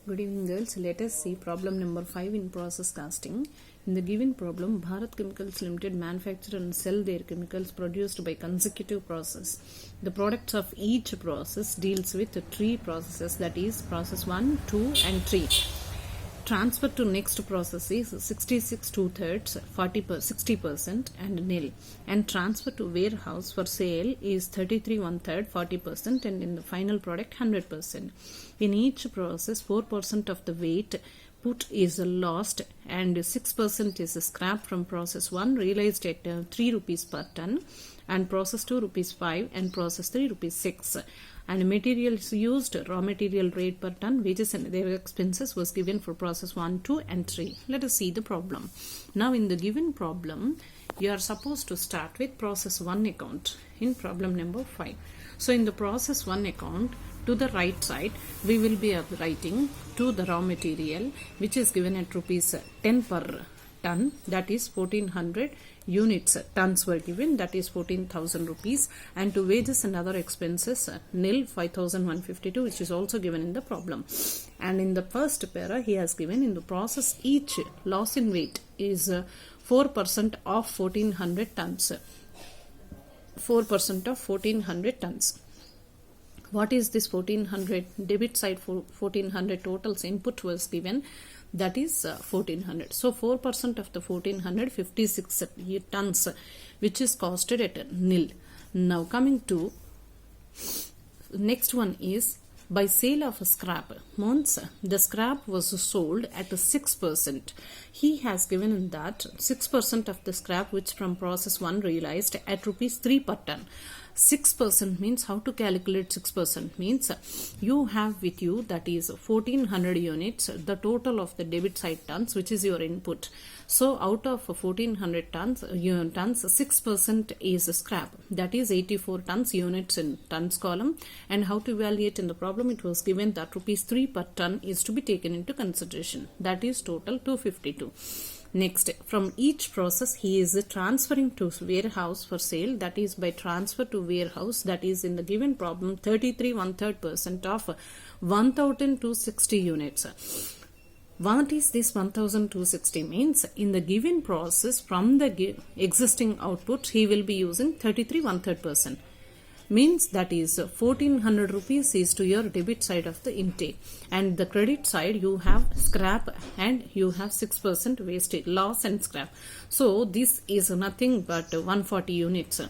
Good evening, girls. Let us see problem number 5 in process casting. In the given problem, Bharat Chemicals Limited manufacture and sell their chemicals produced by consecutive process. The products of each process deals with three processes, that is process 1, 2 and 3. Transfer to next process is 66 2/3, 60% and nil. And transfer to warehouse for sale is 33 1/3, 40% and in the final product 100%. In each process, 4% of the weight put is lost and 6% is scrap from process 1 realized at 3 rupees per ton, and process 2 rupees 5 and process 3 rupees 6. And materials used, raw material rate per ton, wages and their expenses was given for process 1, 2 and 3. Let us see the problem. Now in the given problem, you are supposed to start with process 1 account in problem number 5. So in the process 1 account, to the right side, we will be writing to the raw material, which is given at rupees 10 per ton, that is 1400 units. Tons were given, that is 14,000 rupees, and to wages and other expenses nil, 5,152, which is also given in the problem. And in the first para, he has given in the process each loss in weight is 4% of 1400 tons. 4% of 1400 tons. What is this 1400? Debit side for 1400 totals input was given, that is 1400. So 4% of the 1400, 56 tons, which is costed at nil. Now coming to next one is by sale of scrap. Once the scrap was sold at 6%, he has given in that 6% of the scrap which from process 1 realized at rupees 3 per ton. 6% means, how to calculate 6% means, you have with you that is 1400 units, the total of the debit side tons, which is your input. So out of 1400 tons, 6% is scrap, that is 84 tons units in tons column. And how to evaluate in the problem, it was given that rupees 3 per ton is to be taken into consideration, that is total 252. Next, from each process he is transferring to warehouse for sale, that is by transfer to warehouse, that is in the given problem 33 1/3% of 1260 units. What is this 1260 means? In the given process, from the existing output he will be using 33 1/3%. Means that is 1400 rupees is to your debit side of the intake, and the credit side you have scrap and you have 6% wastage, loss and scrap. So this is nothing but 140 units.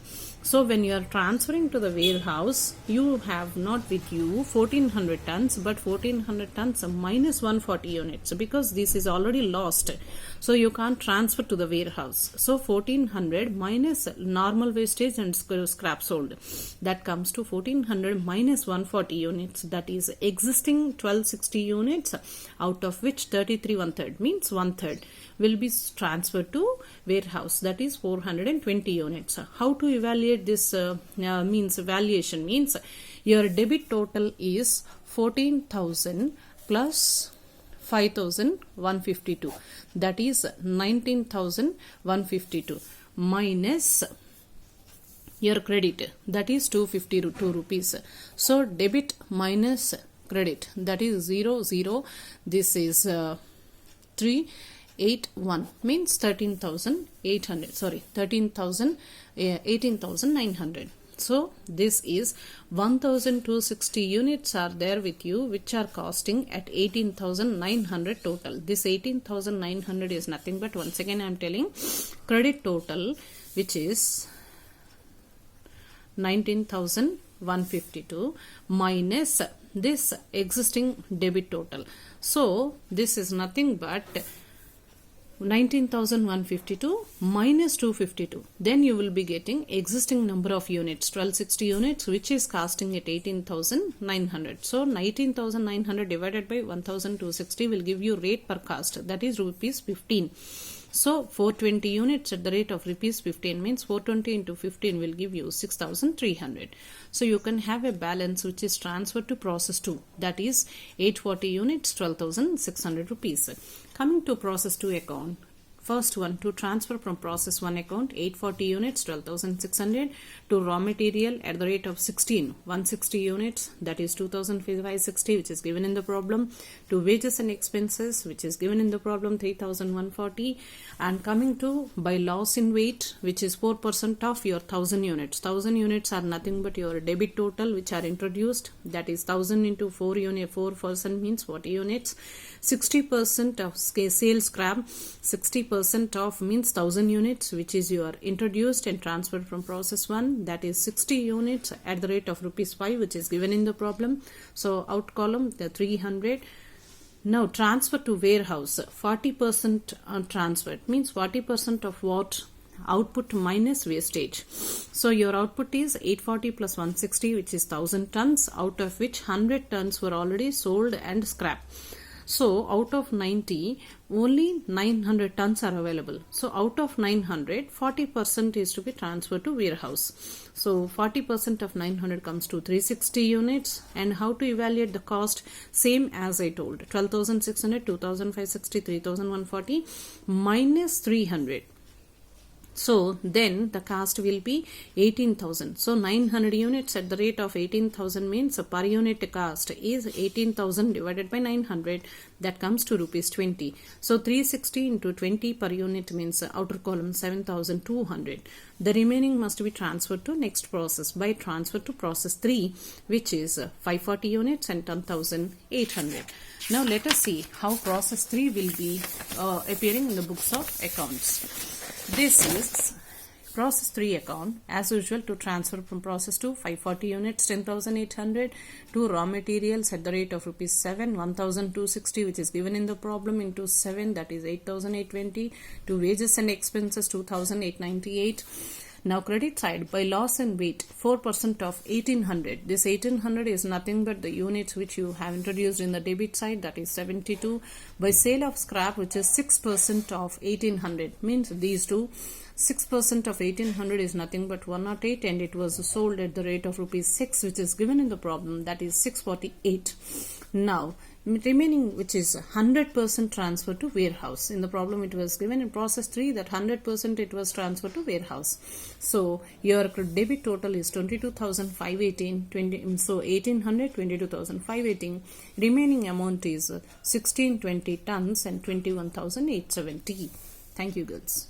So when you are transferring to the warehouse, you have not with you 1400 tons but 1400 tons minus 140 units, because this is already lost. So you can't transfer to the warehouse. So 1400 minus normal wastage and scrap sold, that comes to 1400 minus 140 units, that is existing 1260 units, out of which 33 1/3 means 1/3 will be transferred to warehouse, that is 420 units. How to evaluate this means valuation means your debit total is 14,000 plus 5,152, that is 19,152 minus your credit, that is 252 rupees. So debit minus credit, that is 0 this is 381 means 18,900. So this is 1260 units are there with you, which are costing at 18,900 total. This 18,900 is nothing but, once again I am telling, credit total, which is 19,152 minus this existing debit total. So this is nothing but 19,152 minus 252. Then you will be getting existing number of units, 1260 units, which is costing at 18,900. So 19,900 divided by 1,260 will give you rate per cost, that is rupees 15. So 420 units at the rate of rupees 15 means 420 into 15 will give you 6,300. So you can have a balance which is transferred to process 2, that is 840 units, 12,600 rupees. Coming to process 2 account, First one, to transfer from process 1 account 840 units 12,600 to raw material at the rate of 160 units, that is 2,560, which is given in the problem, to wages and expenses, which is given in the problem 3,140, and coming to by loss in weight, which is 4% of your 1000 units. 1000 units are nothing but your debit total which are introduced, that is 1000 into 4% means 40 units. 60% of sales scrap, 60% of means 1000 units, which is your introduced and transferred from process 1, that is 60 units at the rate of rupees 5, which is given in the problem. So out column the 300. Now transfer to warehouse, 40% transferred means 40% of what? Output minus wastage. So your output is 840 plus 160, which is 1000 tons, out of which 100 tons were already sold and scrapped. So out of 90, only 900 tons are available. So out of 900, 40% is to be transferred to warehouse. So 40% of 900 comes to 360 units. And how to evaluate the cost? Same as I told, 12,600, 2,560, 3,140 minus 300. So then the cost will be 18,000. So 900 units at the rate of 18,000 means per unit cost is 18,000 divided by 900. That comes to rupees 20. So 360 into 20 per unit means outer column 7,200. The remaining must be transferred to next process by transfer to process 3, which is 540 units and 10,800. Now let us see how process 3 will be appearing in the books of accounts. This is process 3 account, as usual, to transfer from process 2 540 units 10,800 to raw materials at the rate of rupees 7 1,260, which is given in the problem, into 7, that is 8,820, to wages and expenses 2,898. Now credit side, by loss and weight 4% of 1800. This 1800 is nothing but the units which you have introduced in the debit side, that is 72. By sale of scrap, which is 6% of 1800, means these two. 6% of 1800 is nothing but 108, and it was sold at the rate of rupees 6, which is given in the problem, that is 648. Now remaining, which is 100% transfer to warehouse. In the problem it was given in process 3 that 100% it was transferred to warehouse. So your debit total is 22,518, so 1800, 22,518. Remaining amount is 1620 tons and 21,870. Thank you, girls.